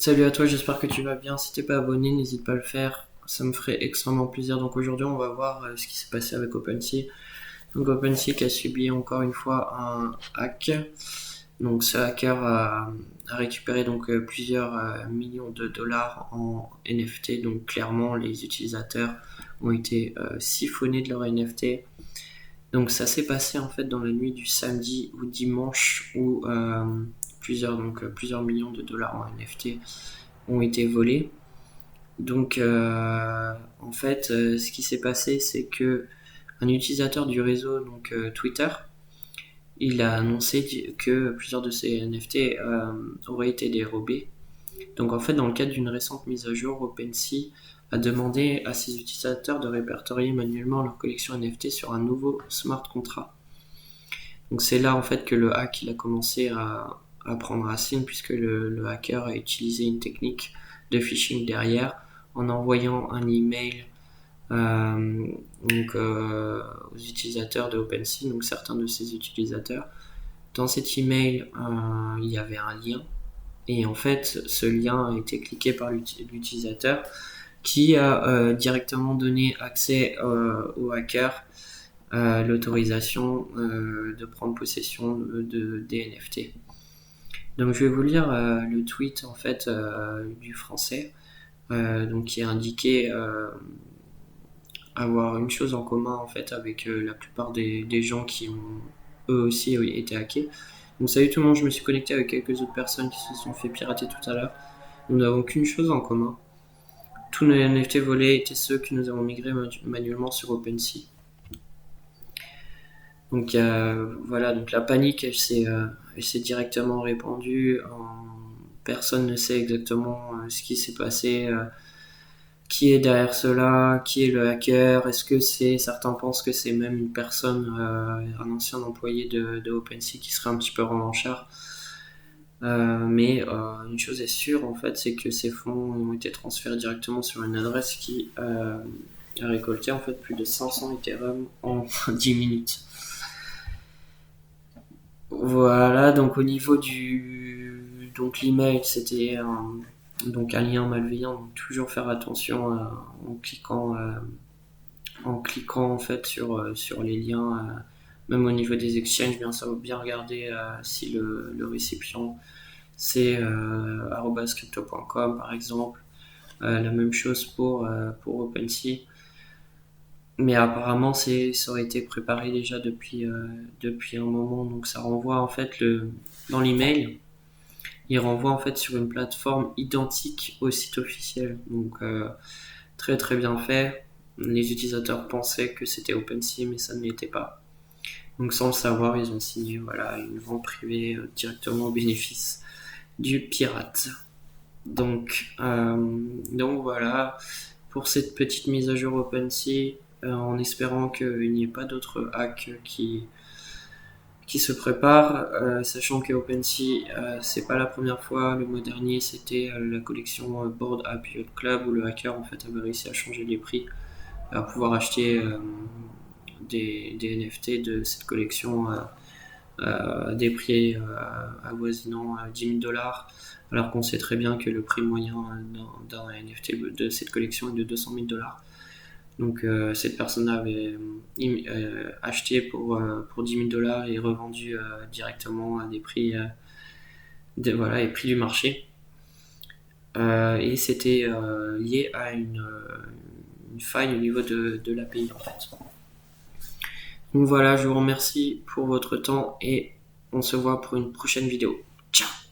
Salut à toi, j'espère que tu vas bien. Si t'es pas abonné, n'hésite pas à le faire. Ça me ferait extrêmement plaisir. Donc aujourd'hui, on va voir ce qui s'est passé avec OpenSea. Donc OpenSea qui a subi encore une fois un hack. Donc ce hacker a récupéré donc plusieurs millions de dollars en NFT. Donc clairement, les utilisateurs ont été siphonnés de leur NFT. Donc ça s'est passé en fait dans la nuit du samedi au dimanche où plusieurs millions de dollars en NFT ont été volés. Donc en fait ce qui s'est passé c'est que un utilisateur du réseau donc Twitter, il a annoncé que plusieurs de ces NFT auraient été dérobés. Donc en fait dans le cadre d'une récente mise à jour, OpenSea a demandé à ses utilisateurs de répertorier manuellement leur collection NFT sur un nouveau smart contract. Donc c'est là en fait que le hack il a commencé à prendre racine puisque le hacker a utilisé une technique de phishing derrière en envoyant un email aux utilisateurs de OpenSea, donc certains de ces utilisateurs. Dans cet email, il y avait un lien et en fait ce lien a été cliqué par l'utilisateur qui a directement donné accès au hacker l'autorisation de prendre possession des NFT. Donc je vais vous lire le tweet en fait du français, donc qui est indiqué avoir une chose en commun en fait avec la plupart des gens qui ont eux aussi été hackés. Donc salut tout le monde, je me suis connecté avec quelques autres personnes qui se sont fait pirater tout à l'heure. Nous n'avons qu'une chose en commun. Tous nos NFT volés étaient ceux que nous avons migrés manuellement sur OpenSea. Donc voilà, donc la panique elle s'est directement répandue. Personne ne sait exactement ce qui s'est passé, qui est derrière cela, qui est le hacker. Est-ce que certains pensent que c'est même une personne, un ancien employé de OpenSea qui serait un petit peu revanchard. Mais une chose est sûre en fait, c'est que ces fonds ont été transférés directement sur une adresse qui a récolté en fait plus de 500 Ethereum en 10 minutes. Voilà, donc au niveau donc l'email, c'était donc un lien malveillant, donc toujours faire attention en cliquant en fait sur les liens, même au niveau des exchanges, bien ça bien regarder si le récipient c'est @crypto.com par exemple. La même chose pour OpenSea. Mais apparemment, ça aurait été préparé déjà depuis un moment. Donc ça renvoie en fait dans l'email, il renvoie en fait sur une plateforme identique au site officiel. Donc très très bien fait. Les utilisateurs pensaient que c'était OpenSea, mais ça ne l'était pas. Donc sans le savoir, ils ont signé voilà, une vente privée directement au bénéfice du pirate. Donc voilà, pour cette petite mise à jour OpenSea, en espérant qu'il n'y ait pas d'autres hacks qui se préparent, sachant que OpenSea c'est pas la première fois. Le mois dernier c'était la collection Bored Ape Yacht Club où le hacker en fait avait réussi à changer les prix, à pouvoir acheter des NFT de cette collection à des prix avoisinant 10 000 dollars, alors qu'on sait très bien que le prix moyen d'un NFT de cette collection est de 200 000 dollars. Donc cette personne avait acheté pour 10 000 dollars et revendu directement à des prix, voilà, les prix du marché. Et c'était lié à une faille au niveau de l'API en fait. Donc voilà, je vous remercie pour votre temps et on se voit pour une prochaine vidéo. Ciao!